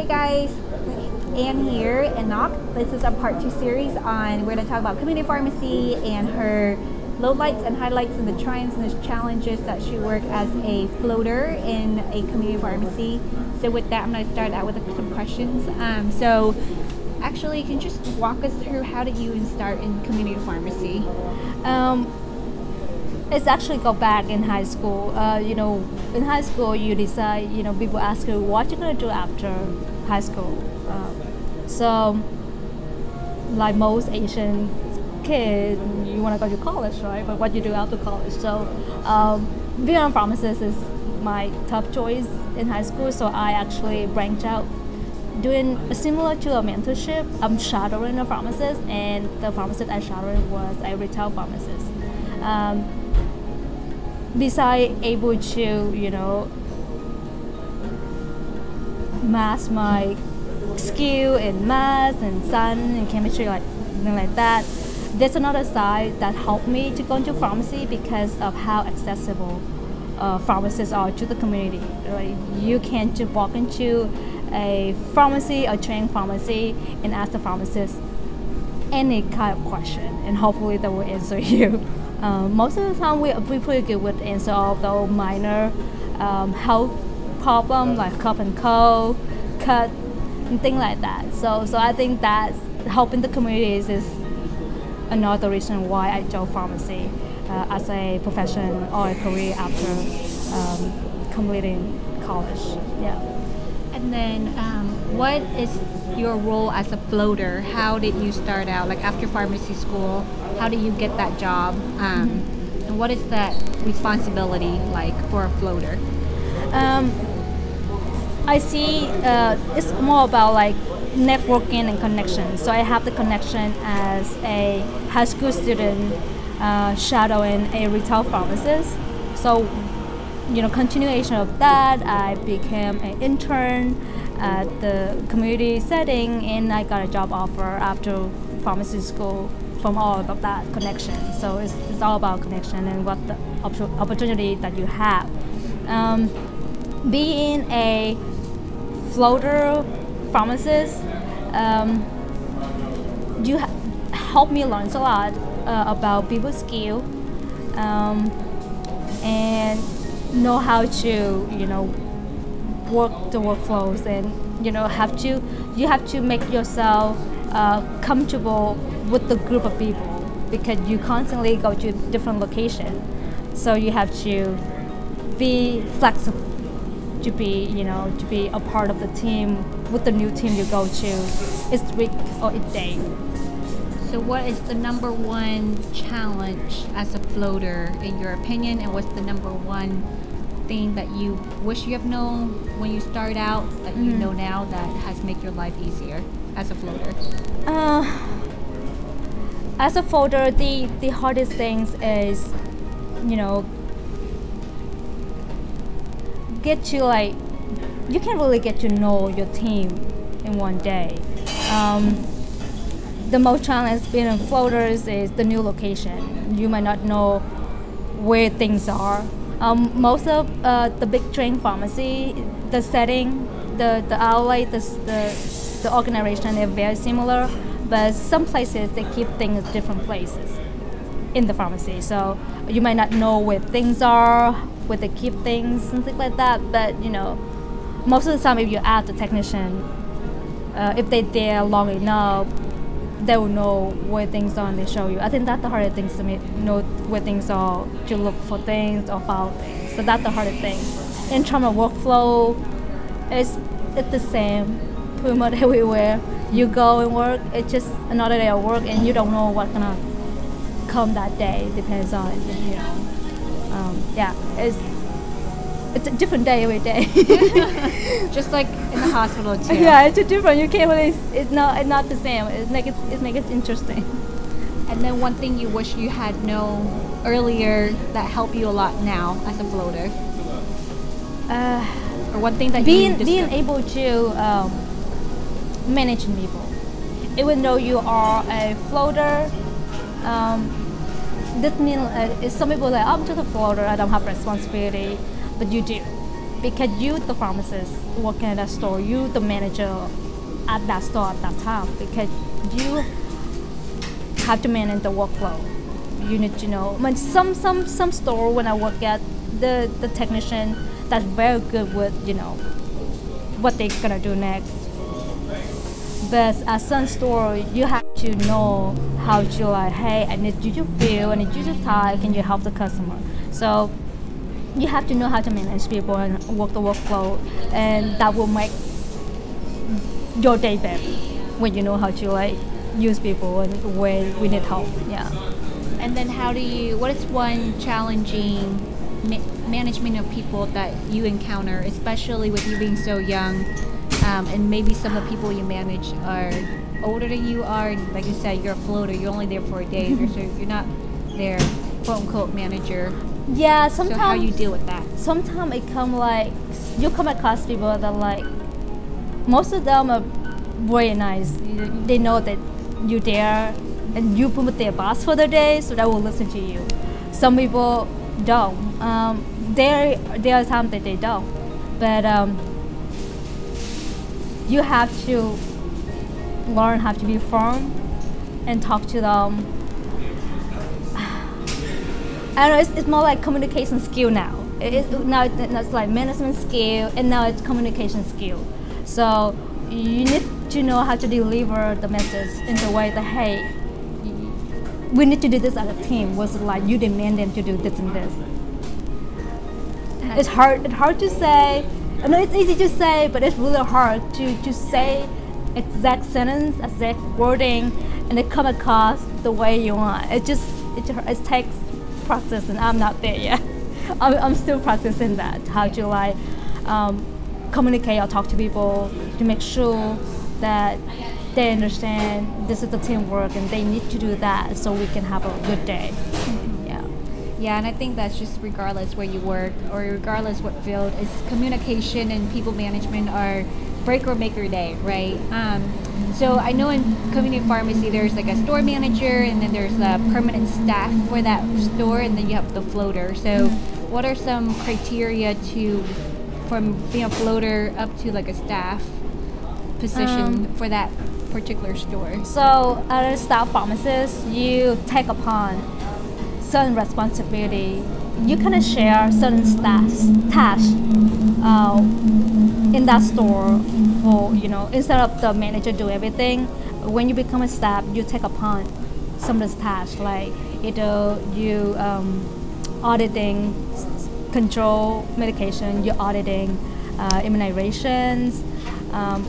Hey guys, Anne here, Ngoc. This is a part 2 series on we're going to talk about community pharmacy and her lowlights and highlights and the triumphs and the challenges that she worked as a floater in a community pharmacy. So with that, I'm going to start out with some questions. So actually, you can just walk us through how did you start in community pharmacy? It's actually go back in high school. In high school, you decide. People ask you what you're gonna do after high school. So, like most Asian kids, you want to go to college, right? But what you do after college? So, being a pharmacist is my top choice in high school. So I actually branched out, doing similar to a mentorship. I'm shadowing a pharmacist, and the pharmacist I shadowed was a retail pharmacist. Besides able to master my skill in math and science and chemistry, like something like that, there's another side that helped me to go into pharmacy because of how accessible pharmacists are to the community. Like, you can just walk into a pharmacy, a trained pharmacy, and ask the pharmacist any kind of question, and hopefully they will answer you. Most of the time, we're pretty good with answer all those minor health problem like cough and cold, cut, and things like that. So I think that helping the communities is another reason why I chose pharmacy as a profession or a career after completing college. Yeah. And then what is your role as a floater? How did you start out? Like after pharmacy school, how did you get that job? And what is that responsibility like for a floater? I see it's more about like networking and connection. So I have the connection as a high school student shadowing a retail pharmacist. So continuation of that, I became an intern at the community setting, and I got a job offer after pharmacy school from all of that connection. So it's all about connection and what the opportunity that you have. Being a floater pharmacist, you help me learn a lot about people's skill and know how to work the workflows, and you have to make yourself comfortable with the group of people because you constantly go to different locations. So you have to be flexible to be a part of the team with the new team you go to each week or each day. So what is the number one challenge as a floater in your opinion, and what's the number one thing that you wish you have known when you start out that you know now that has made your life easier as a floater? As a floater, the hardest things is you can't really get to know your team in one day. The most challenge being in floaters is the new location. You might not know where things are. Most of the big chain pharmacy, the setting, the outlet, the organization are very similar, but some places they keep things different places in the pharmacy. So you might not know where things are, where they keep things, and things like that. But most of the time, if you ask the technician, if they're there long enough, they will know where things are and they show you. I think that's the hardest thing to me, know where things are, to look for things or follow things. So that's the hardest thing. In terms of workflow, it's the same pretty much everywhere. You go and work, it's just another day of work, and you don't know what's gonna come that day. Depends on it's a different day every day. Just like in the hospital too. Yeah, it's a different. You can't really. It's not the same. It make it interesting. And then one thing you wish you had known earlier that helped you a lot now as a floater. Or one thing that being you able to manage people, even though you are a floater. This means some people are like, I'm just a floater, I don't have responsibility, but you do. because you, the pharmacist, working at that store, you, the manager at that store at that time, because you have to manage the workflow. You need to know. I mean, some store when I work at the technician that's very good with what they're gonna do next. But at some store, you have to know how to hey, I need you to feel, I need you to type, can you help the customer? So you have to know how to manage people and work the workflow, and that will make your day better when you know how to use people and when we need help. Yeah. And then what is one challenging management of people that you encounter, especially with you being so young, and maybe some of the people you manage are older than you are, and like you said, you're a floater, you're only there for a day, so you're not their quote-unquote manager. Yeah, sometimes. So how you deal with that? Sometimes it you come across people that most of them are very nice. They know that you're there and you put their boss for the day, so they will listen to you. Some people don't. There are times that they don't, but you have to learn how to be firm and talk to them. I don't know, it's more like communication skill now. Now it's like management skill, and now it's communication skill. So you need to know how to deliver the message in the way that, hey, we need to do this as a team, was like you demand them to do this and this. It's hard to say. I know it's easy to say, but it's really hard to say exact sentence, exact wording, and it come across the way you want. It takes practice, and I'm not there yet. I'm still practicing that, how to communicate or talk to people to make sure that they understand this is the teamwork and they need to do that so we can have a good day. Yeah, and I think that's just regardless where you work or regardless what field, is communication and people management are break or make your day, right? So I know in community pharmacy there's like a store manager, and then there's a permanent staff for that store, and then you have the floater. So what are some criteria from being a floater up to like a staff position for that particular store? So as a staff pharmacist, you take upon certain responsibility. You kind of share certain tasks in that store for, instead of the manager do everything. When you become a staff, you take upon some of those tasks, like either you auditing control medication, you're auditing immunizations,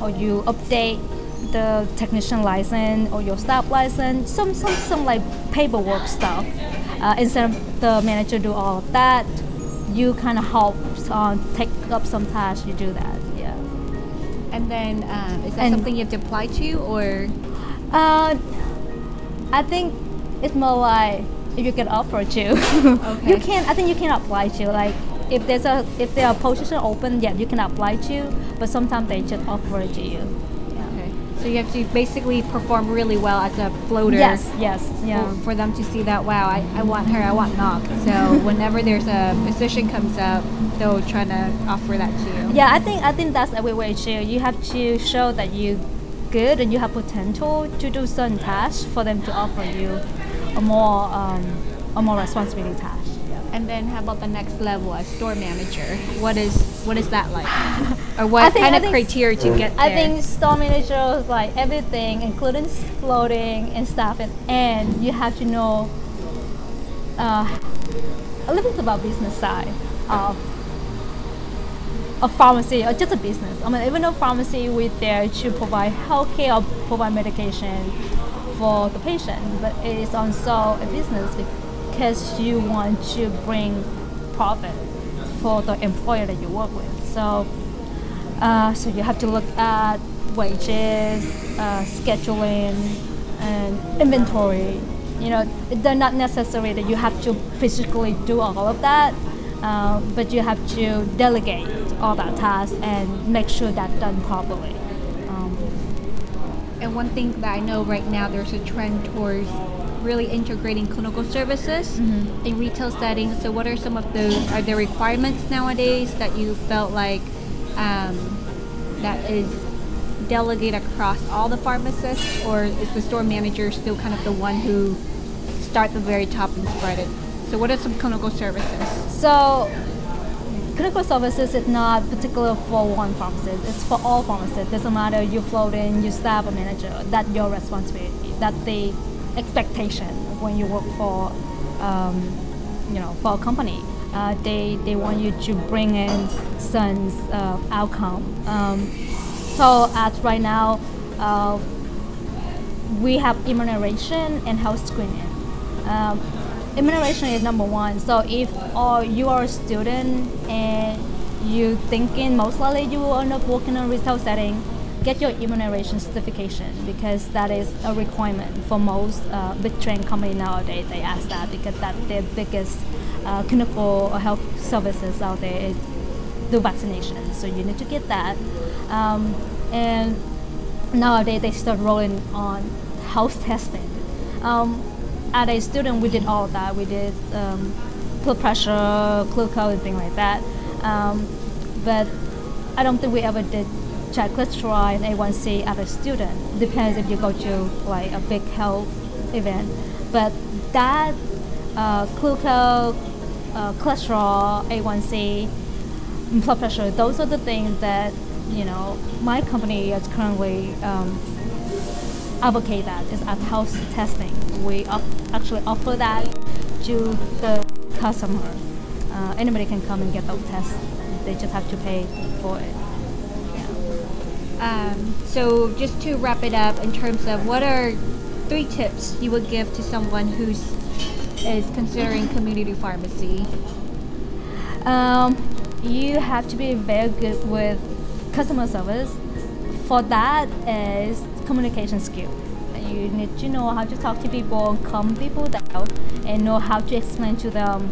or you update the technician license or your staff license, some like paperwork stuff. Instead of the manager do all of that, you kind of help take up some tasks. You do that, yeah. And then is that something you have to apply to, or? I think it's more like if you get offered to. Okay. I think you can apply to, like if there are position open, yeah, you can apply to, but sometimes they just offer it to you. So you have to basically perform really well as a floater. Yes, yeah. For them to see that, wow, I want her, I want Ngoc. So whenever there's a position comes up, they'll try to offer that to you. Yeah, I think that's everywhere too. You have to show that you're good and you have potential to do certain tasks for them to offer you a more responsibility task. And then how about the next level, as store manager? What is that like? Or what kind of criteria to get there? I think store manager is like everything, including floating and stuff, and you have to know a little bit about business side of pharmacy, or just a business. I mean, even though pharmacy, we're there to provide healthcare or provide medication for the patient, but it is also a business because you want to bring profit for the employer that you work with. So you have to look at wages, scheduling, and inventory. They're not necessary that you have to physically do all of that, but you have to delegate all that tasks and make sure that's done properly. And one thing that I know right now, there's a trend towards really integrating clinical services in retail settings. So what are some of those, are there requirements nowadays that you felt like that is delegate across all the pharmacists, or is the store manager still kind of the one who start at the very top and spread it? So what are some clinical services? So clinical services is not particular for one pharmacist. It's for all pharmacists. Doesn't matter you float in, you staff, a manager. That's your responsibility. That's the expectation when you work for, for a company. They want you to bring in some outcome. So as right now, we have immunization and health screening. Immunization is number one. So if you are a student and you thinking most likely you will end up working in a retail setting, get your immunization certification, because that is a requirement for most big chain company nowadays. They ask that because that's their biggest clinical health services out there is do vaccination. So you need to get that. And nowadays they start rolling on health testing. As a student, we did all of that. We did blood pressure, glucose, and things like that. But I don't think we ever did check cholesterol and A1C as a student. Depends if you go to like a big health event. But that glucose, cholesterol, A1C, blood pressure, those are the things that my company is currently advocate that is at health testing. We actually offer that to the customer. Anybody can come and get those tests. They just have to pay for it. Yeah. So just to wrap it up, in terms of what are 3 tips you would give to someone who's is considering community pharmacy? You have to be very good with customer service. For that is communication skill. You need to know how to talk to people, calm people down, and know how to explain to them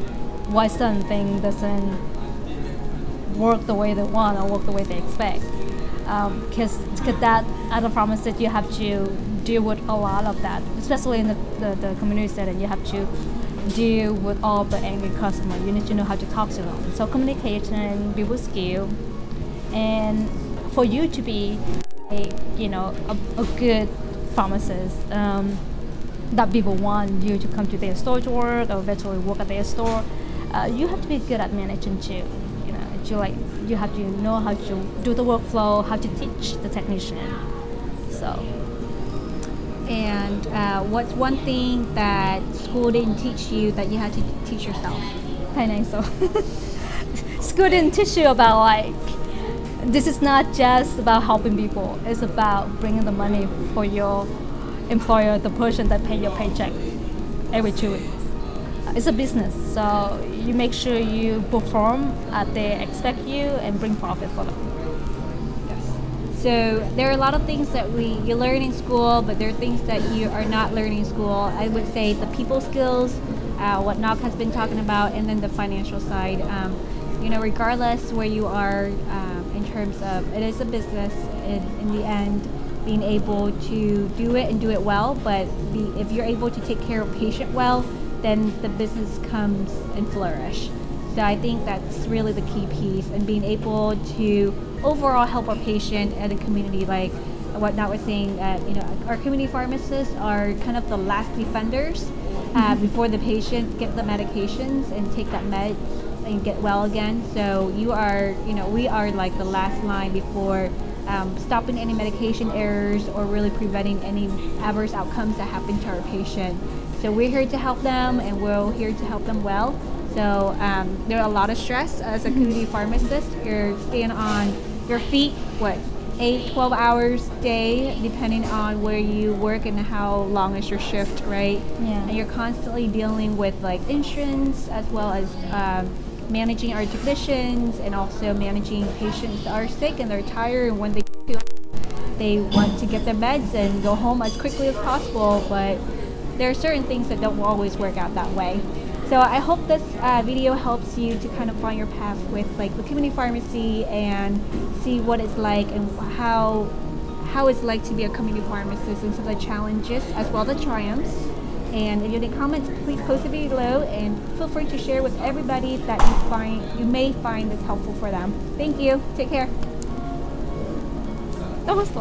why something doesn't work the way they want or work the way they expect. Because that, as a pharmacist, you have to deal with a lot of that, especially in the community setting. You have to deal with all the angry customers. You need to know how to talk to them. So communication, people skill, and for you to be a good pharmacist that people want you to come to their store to work or eventually work at their store, you have to be good at managing too. You have to know how to do the workflow, how to teach the technician. And what's one thing that school didn't teach you that you had to teach yourself? Financial. School didn't teach you about this is not just about helping people. It's about bringing the money for your employer, the person that pay your paycheck every 2 weeks. It's a business, so you make sure you perform as they expect you and bring profit for them. Yes. So there are a lot of things that you learn in school, but there are things that you are not learning in school. I would say the people skills, what Ngoc has been talking about, and then the financial side. Regardless where you are in terms of, it is a business in the end, being able to do it and do it well, but if you're able to take care of patient well, then the business comes and flourish. So I think that's really the key piece, and being able to overall help our patient and the community, like what Ngoc was saying, our community pharmacists are kind of the last defenders before the patient get the medications and take that med and get well again. So we are like the last line before stopping any medication errors or really preventing any adverse outcomes that happen to our patient. So we're here to help them, and we're here to help them well. So there are a lot of stress as a community pharmacist. You're staying on your feet, 8-12 hours a day, depending on where you work and how long is your shift, right? Yeah. And you're constantly dealing with insurance, as well as managing our technicians, and also managing patients that are sick and they're tired, and when they want to get their meds and go home as quickly as possible, but there are certain things that don't always work out that way. So I hope this video helps you to kind of find your path with the community pharmacy and see what it's like and how it's like to be a community pharmacist, and some of the challenges as well as the triumphs. And if you have any comments, please post it below and feel free to share with everybody that you may find this helpful for them. Thank you. Take care. That was